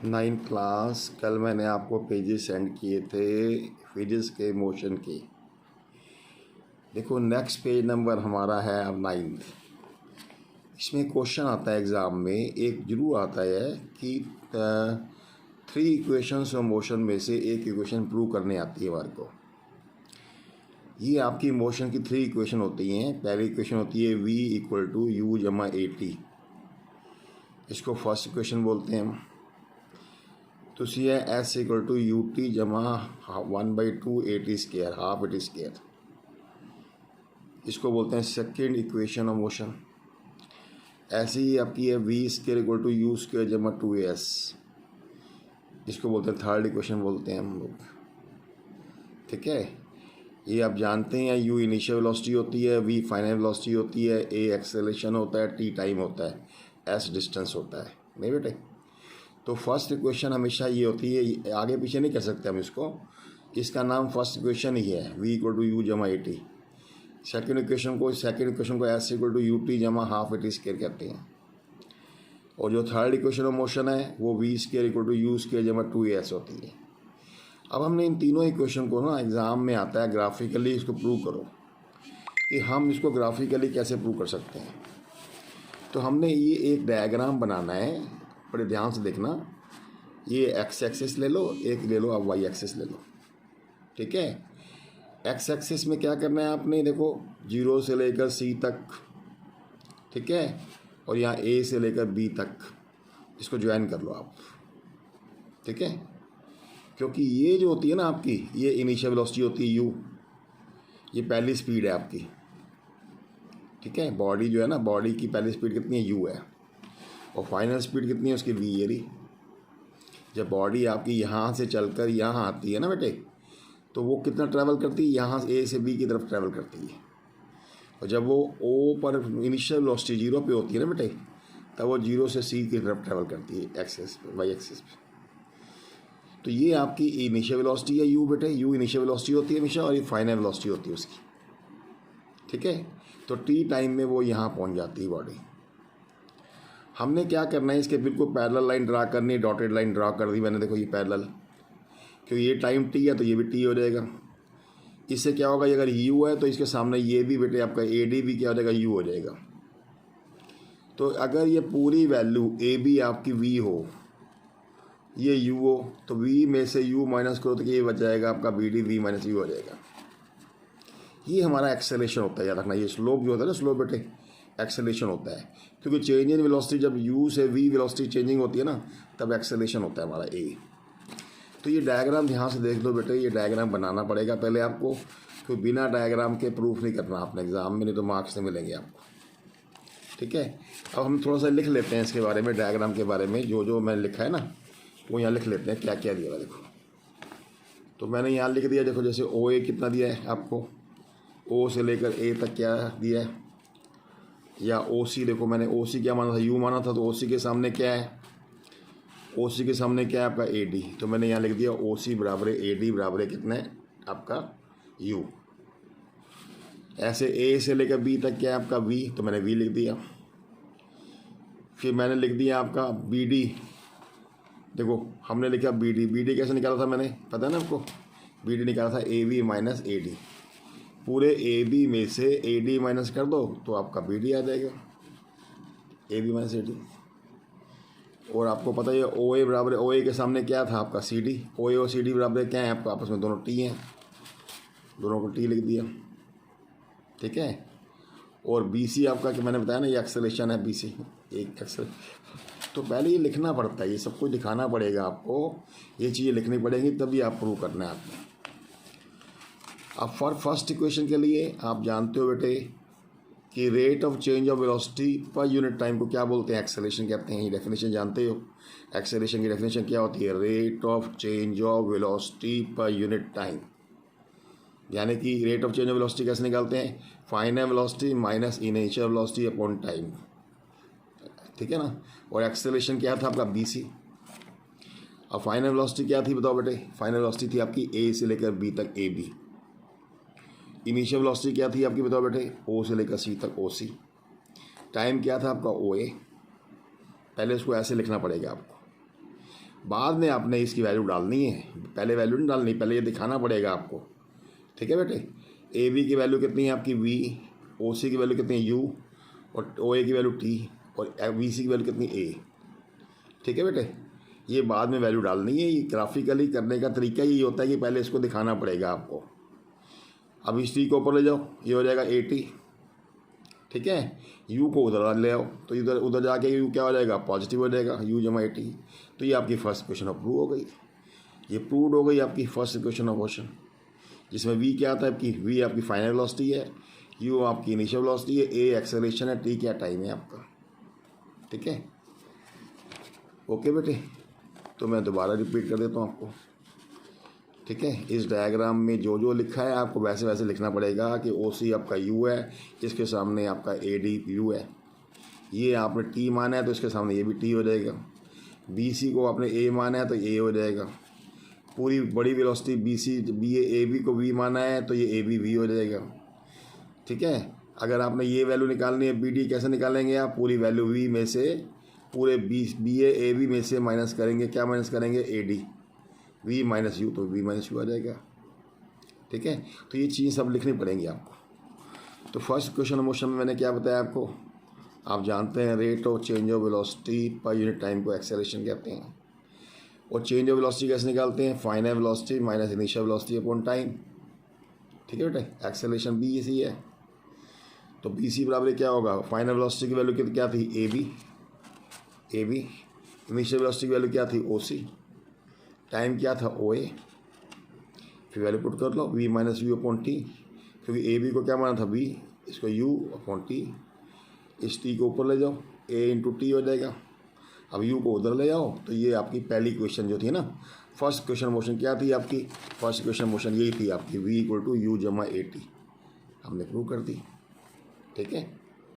Ninth class कल मैंने आपको पेजेस सेंड किए थे फिजिक्स के मोशन के। देखो नेक्स्ट पेज नंबर हमारा है अब 9th। इसमें क्वेश्चन आता है एग्ज़ाम में, एक जरूर आता है कि 3 इक्वेशंस ऑफ मोशन में से एक इक्वेशन प्रूव करने आती है हमारे को। ये आपकी मोशन की 3 इक्वेशन होती हैं। पहली इक्वेशन होती है v इक्वल टू यू जमा ए टी, इसको फर्स्ट इक्वेशन बोलते हैं हम। दूसरी है s equal to u t जमा 1/2 a t square, half a t square, इसको बोलते हैं सेकेंड इक्वेशन ऑफ मोशन। ऐसी ही आपकी है v square equal to u square जमा 2s, इसको बोलते हैं थर्ड इक्वेशन बोलते हैं हम लोग। ठीक है, ये आप जानते हैं यू इनिशियल वेलोसिटी होती है, वी फाइनल वेलोसिटी होती है, ए एक्सेलरेशन होता है, टी टाइम होता है, एस डिस्टेंस होता है। नहीं बेटे, तो फर्स्ट इक्वेशन हमेशा ये होती है, आगे पीछे नहीं कर सकते हम इसको, इसका नाम फर्स्ट इक्वेशन ही है v इक्वल टू यू जमा ए टी। सेकेंड इक्वेशन को s equal to u t जमा हाफ ए टी स्केयर कहते हैं। और जो थर्ड इक्वेशन ऑफ मोशन है वो v square equal to u square जमा 2s होती है। अब हमने इन तीनों इक्वेशन को ना एग्ज़ाम में आता है ग्राफिकली इसको प्रूव करो, कि हम इसको ग्राफिकली कैसे प्रूव कर सकते हैं। तो हमने ये एक डायग्राम बनाना है, बड़े ध्यान से देखना। ये एक्स एक्सिस ले लो, एक ले लो आप वाई एक्सिस ले लो। ठीक है, एक्स एक्सिस में क्या करना है आपने, देखो 0 से लेकर सी तक, ठीक है, और यहाँ ए से लेकर बी तक, इसको ज्वाइन कर लो आप। ठीक है, क्योंकि ये जो होती है ना आपकी, ये इनिशियल वेलोसिटी होती है यू, ये पहली स्पीड है आपकी। ठीक है, बॉडी जो है ना, बॉडी की पहली स्पीड कितनी है, यू है, और फाइनल स्पीड कितनी है उसकी, वी है रही। जब बॉडी आपकी यहाँ से चलकर यहाँ आती है ना बेटे, तो वो कितना ट्रैवल करती है, यहाँ से ए से बी की तरफ ट्रैवल करती है। और जब वो ओ पर इनिशियल वेलोसिटी 0 पे होती है ना बेटे, तब वो 0 से सी की तरफ ट्रैवल करती है एक्सिस पे, वाई एक्सिस पे। तो ये आपकी इनिशियल वेलोसिटी है यू बेटे, यू इनिशियल वेलोसिटी होती है हमेशा, और ये फाइनल वेलोसिटी होती है उसकी। ठीक है, तो टी टाइम में वो यहाँ पहुँच जाती है बॉडी। हमने क्या करना है, इसके बिल्कुल पैरेलल लाइन ड्रा करनी है, डॉटेड लाइन ड्रा कर दी मैंने। देखो ये पैरेलल, क्योंकि ये टाइम टी है तो ये भी टी हो जाएगा। इससे क्या होगा, ये अगर यू है तो इसके सामने ये भी बेटे आपका ए डी भी क्या हो जाएगा, यू हो जाएगा। तो अगर ये पूरी वैल्यू ए बी आपकी वी हो, ये यू हो, तो वी में से यू माइनस करो तो ये बच जाएगा आपका B D, we minus u हो जाएगा। ये हमारा एक्सेलेरेशन होता है, याद रखना। ये स्लोप जो होता है ना, स्लोप बेटे एक्सेलेरेशन होता है, क्योंकि चेंज इन वेलोसिटी जब u से v वेलोसिटी चेंजिंग होती है ना, तब एक्सेलेरेशन होता है हमारा a। तो ये डायग्राम ध्यान से देख लो बेटे, ये डायग्राम बनाना पड़ेगा पहले आपको, क्योंकि बिना डायग्राम के प्रूफ नहीं करना आपने एग्ज़ाम में, नहीं तो मार्क्स नहीं मिलेंगे आपको। ठीक है, अब हम थोड़ा सा लिख लेते हैं इसके बारे में, डायग्राम के बारे में। जो जो मैंने लिखा है ना वो यहाँ लिख लेते हैं, क्या क्या दिया है देखो। तो मैंने यहाँ लिख दिया, देखो जैसे ओ ए कितना दिया है आपको, ओ से लेकर ए तक क्या दिया है, या ओ सी। देखो मैंने ओ सी क्या माना था, यू माना था, तो ओ सी के सामने क्या है, ओ सी के सामने क्या है आपका ए डी। तो मैंने यहाँ लिख दिया ओ सी बराबर है ए डी बराबर है कितने आपका यू। ऐसे ए से लेकर बी तक क्या है आपका वी, तो मैंने वी लिख दिया। फिर मैंने लिख दिया आपका बी डी। देखो हमने लिखा बी डी, बी डी कैसे निकाला था मैंने, पता है ना आपको, बी डी निकाला था A V minus A D. पूरे ए बी में से ए डी माइनस कर दो तो आपका बी डी आ जाएगा, A B minus A D. और आपको पता है ओ ए बराबर, ओ ए के सामने क्या था आपका सी डी, ओ ए और सी डी बराबर क्या है आपका, आपस में दोनों टी हैं, दोनों को टी लिख दिया। ठीक है, और बी सी आपका कि मैंने बताया ना ये एक्सेलेरेशन है, बी सी एक एक्सेल। तो पहले ये लिखना पड़ता है, ये सब कुछ दिखाना पड़ेगा आपको, ये चीज़ें लिखनी पड़ेंगी तभी आप प्रूव करना है आपको। अब फॉर फर्स्ट इक्वेशन के लिए आप जानते हो बेटे कि rate of change of velocity per unit time को क्या बोलते हैं, एक्सेलरेशन कहते हैं। ये डेफिनेशन जानते हो, एक्सेलरेशन की डेफिनेशन क्या होती है, rate of change of velocity per unit time. यानी कि rate of change of velocity कैसे निकालते हैं, final velocity minus initial velocity upon time. ठीक है ना, और एक्सेलरेशन क्या था आपका बी सी। अब फाइनल वेलोसिटी क्या थी बताओ बेटे, फाइनल वेलोसिटी थी आपकी ए से लेकर बी तक ए बी। इनिशियल वेलोसिटी क्या थी आपकी बताओ बेटे, ओ से लेकर सी तक ओ सी। टाइम क्या था आपका ओ ए। पहले उसको ऐसे लिखना पड़ेगा आपको। बाद में आपने इसकी वैल्यू डालनी है, पहले वैल्यू नहीं डालनी, पहले ये दिखाना पड़ेगा आपको। ठीक है बेटे, ए बी की वैल्यू कितनी है आपकी वी, ओ सी की वैल्यू कितनी है यू, और ओ ए की वैल्यू टी, और वी सी की वैल्यू कितनी ए। ठीक है बेटे, ये बाद में वैल्यू डालनी है। ये ग्राफिकली करने का तरीका यही होता है कि पहले इसको दिखाना पड़ेगा आपको। अब इस टी को ऊपर ले जाओ, ये हो जाएगा 80। ठीक है, यू को उधर ले आओ तो इधर उधर जाके यू क्या हो जाएगा, पॉजिटिव हो जाएगा, यू जमा 80। तो ये आपकी फर्स्ट इक्वेशन अप्रूव हो गई। ये प्रूव हो गई आपकी फर्स्ट इक्वेशन ऑफ मोशन, जिसमें वी क्या आता है आपकी, वी आपकी फाइनल वेलोसिटी है, यू आपकी इनिशियल वेलोसिटी है, ए एक्सेलरेशन है, टी क्या टाइम है आपका। ठीक है, ओके बेटे, तो मैं दोबारा रिपीट कर देता हूँ आपको। ठीक है, इस डायग्राम में जो जो लिखा है आपको वैसे वैसे लिखना पड़ेगा कि ओ सी आपका यू है, इसके सामने आपका ए डी यू है, ये आपने टी माना है तो इसके सामने ये भी टी हो जाएगा, बी सी को आपने ए माना है तो ए हो जाएगा, पूरी बड़ी velocity B C B A B को वी माना है तो ये ए बी वी हो जाएगा। ठीक है, अगर आपने ये वैल्यू निकालनी है बी डी, कैसे निकालेंगे आप, पूरी वैल्यू वी में से पूरे बी ए बी में से माइनस करेंगे, क्या माइनस करेंगे, A D, we minus U, तो वी माइनस यू आ जाएगा। ठीक है, तो ये चीज़ सब लिखनी पड़ेंगी आपको। तो फर्स्ट क्वेश्चन मोशन में मैंने क्या बताया आपको, आप जानते हैं rate of change of velocity per unit time को एक्सेलरेशन कहते हैं। और चेंज ऑफ वेलोसिटी कैसे निकालते हैं, final velocity minus initial velocity upon time. ठीक है बेटे, एक्सेलरेशन बी इसी है, तो बी सी बराबर क्या होगा, फाइनल वेलोसिटी की वैल्यू क्या थी, ए बी, इनिशियल वेलोसिटी की वैल्यू क्या थी, ओ सी, टाइम क्या था, ओ ए, फिर वैल्यू पुट कर लो, V minus U upon T, क्योंकि ए बी को क्या माना था बी, इसको यू अपॉन टी, इस टी को ऊपर ले जाओ, ए इंटू टी हो जाएगा। अब यू को उधर ले जाओ, तो ये आपकी पहली क्वेश्चन जो थी ना, फर्स्ट क्वेश्चन मोशन क्या थी आपकी, फर्स्ट क्वेश्चन मोशन यही थी आपकी, वी इक्वल टू यू जमा ए टी, हमने प्रूव कर दी। ठीक है।